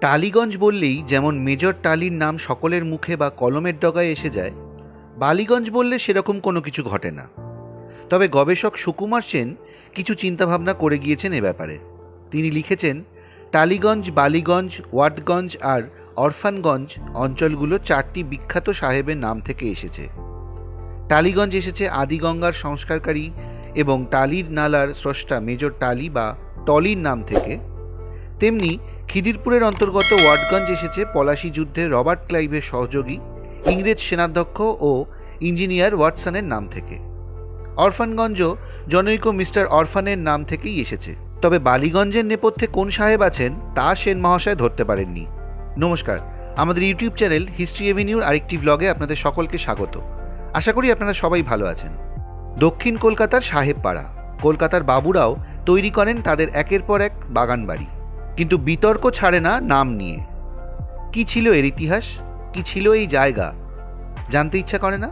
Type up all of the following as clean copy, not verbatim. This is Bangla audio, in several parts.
টালিগঞ্জ বললেই যেমন মেজর টালির নাম সকলের মুখে বা কলমের ডগায় এসে যায়, বালিগঞ্জ বললে সেরকম কোনো কিছু ঘটে না। তবে গবেষক সুকুমার সেন কিছু চিন্তাভাবনা করে গিয়েছেন এ ব্যাপারে। তিনি লিখেছেন, টালিগঞ্জ, বালিগঞ্জ, ওয়াটগঞ্জ আর অরফানগঞ্জ অঞ্চলগুলো 4টি বিখ্যাত সাহেবের নাম থেকে এসেছে। টালিগঞ্জ এসেছে আদিগঙ্গার সংস্কারকারী এবং টালির নালার স্রষ্টা মেজর টালি বা টলির নাম থেকে। তেমনি খিদিরপুরের অন্তর্গত ওয়াটগঞ্জ এসেছে পলাশী যুদ্ধে রবার্ট ক্লাইভের সহযোগী ইংরেজ সেনাধ্যক্ষ ও ইঞ্জিনিয়ার ওয়াটসনের নাম থেকে। অরফানগঞ্জও জনৈক মিস্টার অরফানের নাম থেকেই এসেছে। তবে বালিগঞ্জের নেপথ্যে কোন সাহেব আছেন তা সেন মহাশয় ধরতে পারেননি। নমস্কার, আমাদের ইউটিউব চ্যানেল হিস্ট্রি এভিনিউর আরেকটি ভ্লগে আপনাদের সকলকে স্বাগত। আশা করি আপনারা সবাই ভালো আছেন। দক্ষিণ কলকাতার সাহেব পাড়া, কলকাতার বাবুরাও তৈরি করেন তাদের একের পর এক বাগান বাড়ি, কিন্তু বিতর্ক ছাড়ে না নাম নিয়ে। কি ছিল এর ইতিহাস, কি ছিল এই জায়গা, জানতে ইচ্ছা করে না?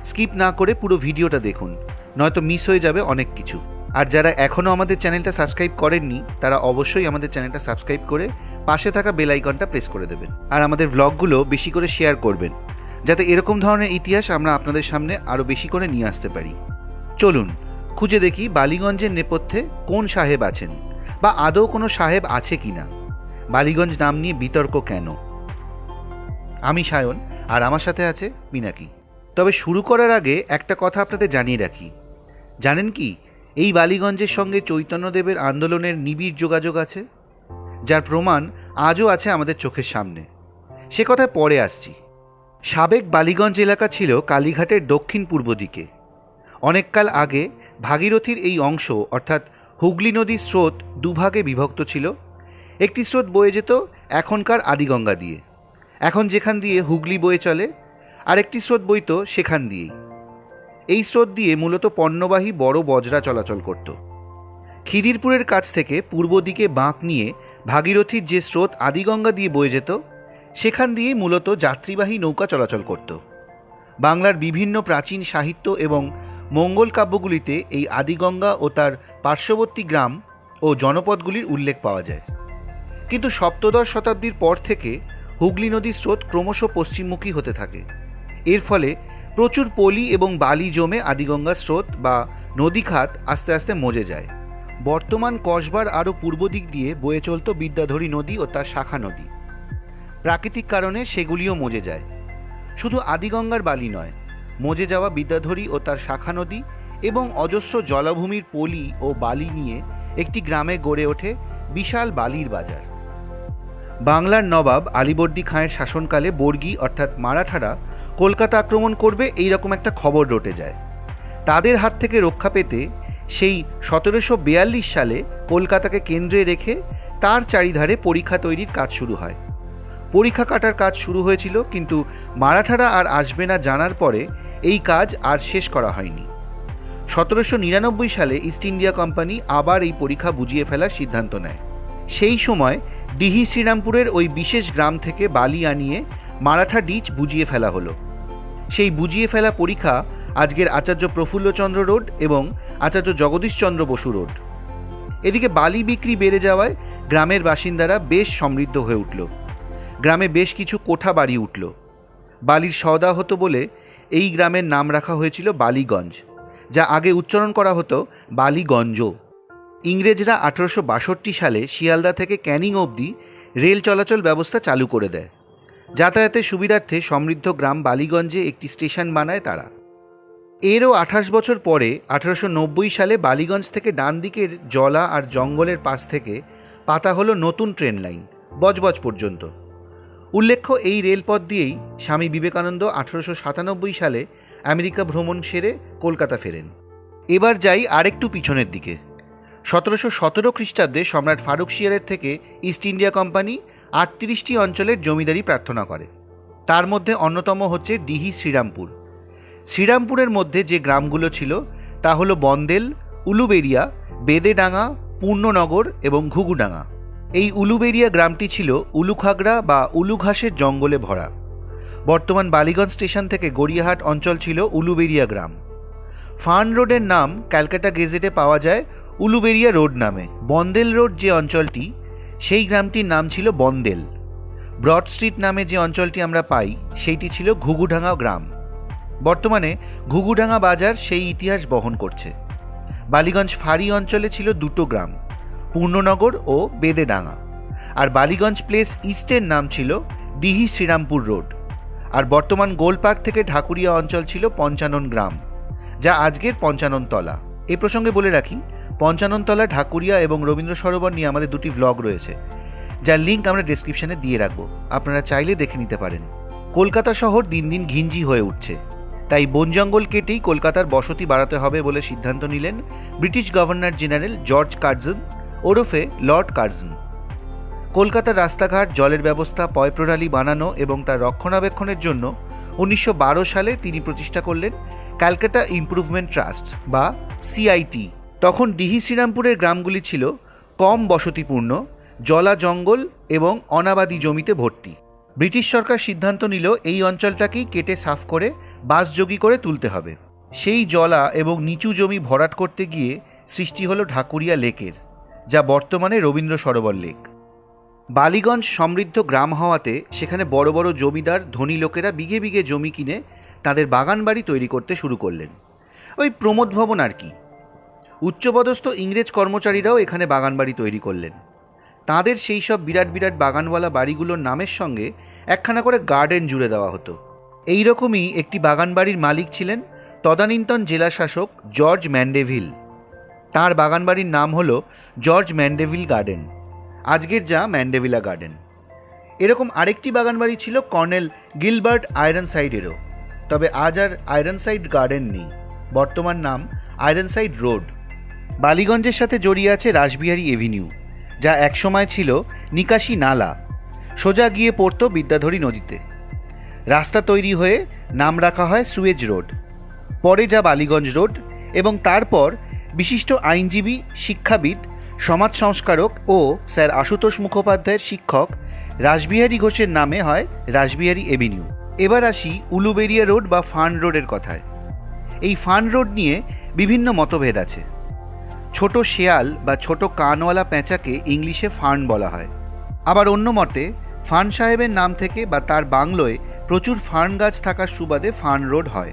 স্কিপ না করে পুরো ভিডিওটা দেখুন, নয়তো মিস হয়ে যাবে অনেক কিছু। আর যারা এখনও আমাদের চ্যানেলটা সাবস্ক্রাইব করেননি তারা অবশ্যই আমাদের চ্যানেলটা সাবস্ক্রাইব করে পাশে থাকা বেল আইকনটা প্রেস করে দেবেন। আর আমাদের ভ্লগগুলো বেশি করে শেয়ার করবেন, যাতে এরকম ধরনের ইতিহাস আমরা আপনাদের সামনে আরও বেশি করে নিয়ে আসতে পারি। চলুন খুঁজে দেখি বালিগঞ্জের নেপথ্যে কোন সাহেব আছেন, বা আদৌ কোনো সাহেব আছে কি না। বালিগঞ্জ নাম নিয়ে বিতর্ক কেন? আমি সায়ন, আর আমার সাথে আছে পিনাকি। তবে শুরু করার আগে একটা কথা আপনাদের জানিয়ে রাখি। জানেন কি, এই বালিগঞ্জের সঙ্গে চৈতন্যদেবের আন্দোলনের নিবিড় যোগাযোগ আছে, যার প্রমাণ আজও আছে আমাদের চোখের সামনে। সে কথায় পরে আসছি। সাবেক বালিগঞ্জ এলাকা ছিল কালীঘাটের দক্ষিণ পূর্ব দিকে। অনেককাল আগে ভাগীরথীর এই অংশ অর্থাৎ হুগলি নদীর স্রোত দুভাগে বিভক্ত ছিল। একটি স্রোত বয়ে যেত এখনকার আদিগঙ্গা দিয়ে, এখন যেখান দিয়ে হুগলি বয়ে চলে, আর একটি স্রোত বইত সেখান দিয়েই। এই স্রোত দিয়ে মূলত পণ্যবাহী বড় বজরা চলাচল করত। খিদিরপুরের কাছ থেকে পূর্ব দিকে বাঁক নিয়ে ভাগীরথীর যে স্রোত আদিগঙ্গা দিয়ে বয়ে যেত, সেখান দিয়েই মূলত যাত্রীবাহী নৌকা চলাচল করত। বাংলার বিভিন্ন প্রাচীন সাহিত্য এবং মঙ্গল কাব্যগুলিতে এই আদিগঙ্গা ও তার পার্শ্ববর্তী গ্রাম ও জনপদগুলির উল্লেখ পাওয়া যায়। কিন্তু সপ্তদশ শতাব্দীর পর থেকে হুগলি নদীর স্রোত ক্রমশ পশ্চিমমুখী হতে থাকে। এর ফলে প্রচুর পলি এবং বালি জমে আদিগঙ্গার স্রোত বা নদীখাত আস্তে আস্তে মজে যায়। বর্তমান কসবার আরও পূর্ব দিক দিয়ে বয়ে চলত বিদ্যাধরী নদী ও তার শাখা নদী। প্রাকৃতিক কারণে সেগুলিও মজে যায়। শুধু আদিগঙ্গার বালি নয়, মজে যাওয়া বিদ্যাধরী ও তার শাখা নদী এবং অজস্র জলাভূমির পলি ও বালি নিয়ে একটি গ্রামে গড়ে ওঠে বিশাল বালির বাজার। বাংলার নবাব আলীবর্দী খাঁয়ের শাসনকালে বর্গী অর্থাৎ মারাঠারা কলকাতা আক্রমণ করবে এইরকম একটা খবর রটে যায়। তাদের হাত থেকে রক্ষা পেতে সেই 1742 সালে কলকাতাকে কেন্দ্রে রেখে তার চারিধারে পরিখা তৈরির কাজ শুরু হয়। পরিখা কাটার কাজ শুরু হয়েছিল, কিন্তু মারাঠারা আর আসবে না জানার পরে এই কাজ আর শেষ করা হয়নি। 1799 সালে ইস্ট ইন্ডিয়া কোম্পানি আবার এই পরিখা বুঝিয়ে ফেলার সিদ্ধান্ত নেয়। সেই সময় ডিহি শ্রীরামপুরের ওই বিশেষ গ্রাম থেকে বালি আনিয়ে মারাঠা ডিচ বুঝিয়ে ফেলা হলো। সেই বুঝিয়ে ফেলা পরিখা আজকের আচার্য প্রফুল্লচন্দ্র রোড এবং আচার্য জগদীশচন্দ্র বসু রোড। এদিকে বালি বিক্রি বেড়ে যাওয়ায় গ্রামের বাসিন্দারা বেশ সমৃদ্ধ হয়ে উঠল। গ্রামে বেশ কিছু কোঠা বাড়ি উঠল। বালির সওদা হতো বলে এই গ্রামের নাম রাখা হয়েছিল বালিগঞ্জ, যা আগে উচ্চারণ করা হতো বালিগঞ্জ। ইংরেজরা 1862 সালে শিয়ালদা থেকে ক্যানিং অবধি রেল চলাচল ব্যবস্থা চালু করে দেয়। যাতায়াতের সুবিধার্থে সমৃদ্ধ গ্রাম বালিগঞ্জে একটি স্টেশন বানায় তারা। এরও 28 বছর পরে 1890 সালে বালিগঞ্জ থেকে ডান দিকের জলা আর জঙ্গলের পাশ থেকে পাতা হলো নতুন ট্রেন লাইন বজবজ পর্যন্ত। উল্লেখ্য, এই রেলপথ দিয়েই স্বামী বিবেকানন্দ 1897 সালে আমেরিকা ভ্রমণ সেরে কলকাতা ফেরেন। এবার যাই আরেকটু পিছনের দিকে। 1717 খ্রিস্টাব্দে সম্রাট ফারুকশিয়ারের থেকে ইস্ট ইন্ডিয়া কোম্পানি 38টি অঞ্চলের জমিদারি প্রার্থনা করে। তার মধ্যে অন্যতম হচ্ছে ডিহি শ্রীরামপুর। শ্রীরামপুরের মধ্যে যে গ্রামগুলো ছিল তা হলো বন্দেল, উলুবেড়িয়া, বেদেডাঙ্গা, পূর্ণনগর এবং ঘুঘুডাঙ্গা। এই উলুবেড়িয়া গ্রামটি ছিল উলুখাগড়া বা উলুঘাসের জঙ্গলে ভরা। বর্তমান বালিগঞ্জ স্টেশন থেকে গড়িয়াহাট অঞ্চল ছিল উলুবেড়িয়া গ্রাম। ফার্ন রোডের নাম ক্যালকাটা গেজেটে পাওয়া যায় উলুবেড়িয়া রোড নামে। বন্দেল রোড যে অঞ্চলটি, সেই গ্রামটির নাম ছিল বন্দেল। ব্রড স্ট্রিট নামে যে অঞ্চলটি আমরা পাই সেইটি ছিল ঘুঘুডাঙ্গা গ্রাম। বর্তমানে ঘুঘুডাঙ্গা বাজার সেই ইতিহাস বহন করছে। বালিগঞ্জ ফাঁড়ি অঞ্চলে ছিল দুটো গ্রাম, পূর্ণনগর ও বেদেডাঙ্গা। আর বালিগঞ্জ প্লেস ইস্টের নাম ছিল ডিহি শ্রীরামপুর রোড। আর বর্তমান গোলপার্ক থেকে ঢাকুরিয়া অঞ্চল ছিল পঞ্চানন গ্রাম, যা আজকের পঞ্চাননতলা। এই প্রসঙ্গে বলে রাখি, পঞ্চাননতলা, ঢাকুরিয়া এবং রবীন্দ্র সরোবর নিয়ে আমাদের দুটি ভ্লগ রয়েছে, যার লিঙ্ক আমরা ডেসক্রিপশনে দিয়ে রাখবো, আপনারা চাইলে দেখে নিতে পারেন। কলকাতা শহর দিন দিন ঘিঞ্জি হয়ে উঠছে, তাই বন জঙ্গল কেটেই কলকাতার বসতি বাড়াতে হবে বলে সিদ্ধান্ত নিলেন British governor general George Curzon ওরফে লর্ড কার্জন। কলকাতার রাস্তাঘাট, জলের ব্যবস্থা, পয় প্রণালী বানানো এবং তার রক্ষণাবেক্ষণের জন্য 1912 সালে তিনি প্রতিষ্ঠা করলেন ক্যালকাটা ইমপ্রুভমেন্ট ট্রাস্ট বা সিআইটি। তখন ডিহি শ্রীরামপুরের গ্রামগুলি ছিল কম বসতিপূর্ণ, জলা জঙ্গল এবং অনাবাদি জমিতে ভর্তি। ব্রিটিশ সরকার সিদ্ধান্ত নিল এই অঞ্চলটাকেই কেটে সাফ করে বাসযোগী করে তুলতে হবে। সেই জলা এবং নিচু জমি ভরাট করতে গিয়ে সৃষ্টি হলো ঢাকুরিয়া লেকের, যা বর্তমানে রবীন্দ্র সরোবর লেক। বালিগঞ্জ সমৃদ্ধ গ্রাম হওয়াতে সেখানে বড় বড় জমিদার ধনী লোকেরা বিঘে বিঘে জমি কিনে তাদের বাগান বাড়ি তৈরি করতে শুরু করলেন। ওই প্রমোদ ভবন আর কি। উচ্চপদস্থ ইংরেজ কর্মচারীরাও এখানে বাগান বাড়ি তৈরি করলেন। তাদের সেই সব বিরাট বিরাট বাগানওয়ালা বাড়িগুলোর নামের সঙ্গে একখানা করে গার্ডেন জুড়ে দেওয়া হতো। এই রকমই একটি বাগান বাড়ির মালিক ছিলেন তদানীন্তন জেলা শাসক জর্জ ম্যান্ডেভিল। তার বাগান বাড়ির নাম হলো জর্জ ম্যান্ডেভিল গার্ডেন, আজকের যা ম্যান্ডেভিলা গার্ডেন। এরকম আরেকটি বাগান বাড়ি ছিল কর্নেল গিলবার্ট আয়রনসাইডেরও, তবে আজ আর আয়রনসাইড গার্ডেন নেই, বর্তমান নাম আয়রনসাইড রোড। বালিগঞ্জের সাথে জড়িয়ে আছে রাসবিহারী এভিনিউ, যা একসময় ছিল নিকাশি নালা, সোজা গিয়ে পড়তো বিদ্যাধরী নদীতে। রাস্তা তৈরি হয়ে নাম রাখা হয় সুয়েজ রোড, পরে যা বালিগঞ্জ রোড, এবং তারপর বিশিষ্ট আইনজীবী, শিক্ষাবিদ, সমাজ সংস্কারক ও স্যার আশুতোষ মুখোপাধ্যায়ের শিক্ষক রাসবিহারী ঘোষের নামে হয় রাসবিহারী এভিনিউ। এবার আসি উলুবেরিয়া রোড বা ফার্ন রোডের কথায়। এই ফার্ন রোড নিয়ে বিভিন্ন মতভেদ আছে। ছোট শেয়াল বা ছোট কানওয়ালা পেঁচাকে ইংলিশে ফার্ন বলা হয়। আবার অন্য মতে ফার্ন সাহেবের নাম থেকে বা তার বাংলোয় প্রচুর ফার্ন গাছ থাকার সুবাদে ফার্ন রোড হয়।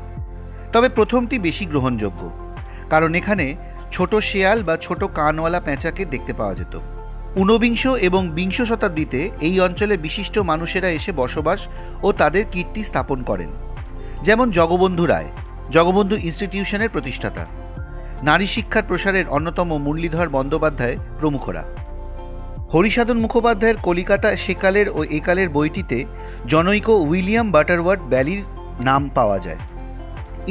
তবে প্রথমটি বেশি গ্রহণযোগ্য, কারণ এখানে ছোট শেয়াল বা ছোট কানওয়ালা পেঁচাকে দেখতে পাওয়া যেত। 19 এবং 20 শতাব্দীতে এই অঞ্চলে বিশিষ্ট মানুষেরা এসে বসবাস ও তাদের কীর্তি স্থাপন করেন, যেমন জগবন্ধু রায়, জগবন্ধু ইনস্টিটিউশনের প্রতিষ্ঠাতা, নারী শিক্ষার প্রসারের অন্যতম মুরলীধর বন্দ্যোপাধ্যায় প্রমুখরা। হরিসাধন মুখোপাধ্যায়ের কলিকাতা সেকালের ও একালের বইটিতে জনৈক উইলিয়াম বাটারওয়ার্থ ব্যালির নাম পাওয়া যায়।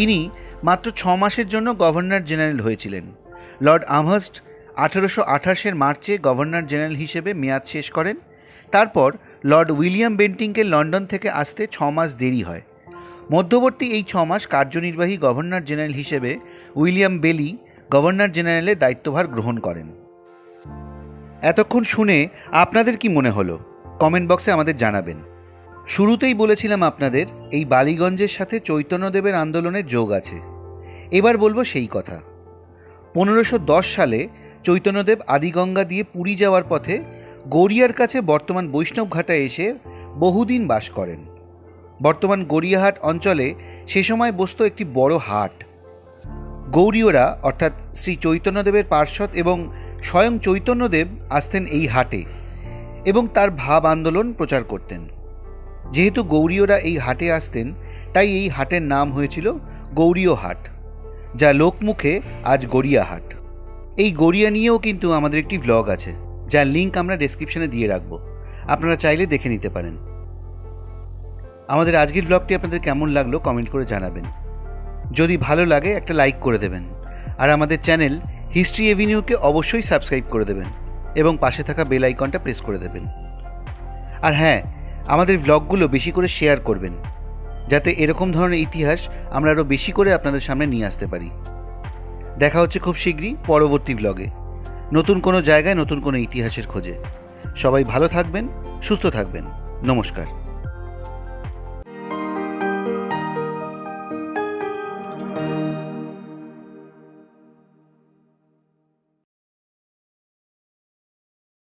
ইনি মাত্র 6 মাসের জন্য গভর্নর জেনারেল হয়েছিলেন। লর্ড আমহার্স্ট 1828 মার্চে গভর্নর জেনারেল হিসেবে মেয়াদ শেষ করেন। তারপর লর্ড উইলিয়াম বেন্টিংকে লন্ডন থেকে আসতে 6 মাস দেরি হয়। মধ্যবর্তী এই 6 মাস কার্যনির্বাহী গভর্নর জেনারেল হিসেবে উইলিয়াম বেলি গভর্নর জেনারেলের দায়িত্বভার গ্রহণ করেন। এতক্ষণ শুনে আপনাদের কি মনে হলো কমেন্ট বক্সে আমাদের জানাবেন। শুরুতেই বলেছিলাম আপনাদের এই বালিগঞ্জের সাথে চৈতন্যদেবের আন্দোলনের যোগ আছে। এবার বলবো সেই কথা। 1510 সালে চৈতন্যদেব আদিগঙ্গা দিয়ে পুরী যাওয়ার পথে গড়িয়ার কাছে বর্তমান বৈষ্ণবঘাটায় এসে বহুদিন বাস করেন। বর্তমান গড়িয়াহাট অঞ্চলে সে সময় বসত একটি বড় হাট। গৌরীয়রা অর্থাৎ শ্রী চৈতন্যদেবের পার্ষদ এবং স্বয়ং চৈতন্যদেব আসতেন এই হাটে এবং তার ভাব আন্দোলন প্রচার করতেন। যেহেতু গৌরীয়রা এই হাটে আসতেন, তাই এই হাটের নাম হয়েছিল গৌরীয় হাট, যা লোকমুখে আজ গড়িয়াহাট। এই গড়িয়া নিয়েও কিন্তু আমাদের একটি ভ্লগ আছে, যার লিঙ্ক আমরা ডেসক্রিপশনে দিয়ে রাখব, আপনারা চাইলে দেখে নিতে পারেন। আমাদের আজকের ভ্লগটি আপনাদের কেমন লাগলো কমেন্ট করে জানাবেন। যদি ভালো লাগে একটা লাইক করে দেবেন, আর আমাদের চ্যানেল হিস্ট্রি এভিনিউকে অবশ্যই সাবস্ক্রাইব করে দেবেন এবং পাশে থাকা বেল আইকনটা প্রেস করে দেবেন। আর হ্যাঁ, আমাদের ভ্লগগুলো বেশি করে শেয়ার করবেন, যাতে এরকম ধরনের ইতিহাস আমরা আরও বেশি করে আপনাদের সামনে নিয়ে আসতে পারি। দেখা হচ্ছে খুব শীঘ্রই পরবর্তী ভ্লগে, নতুন কোনো জায়গায় নতুন কোনো ইতিহাসের খোঁজে। সবাই ভালো থাকবেন, সুস্থ থাকবেন। নমস্কার।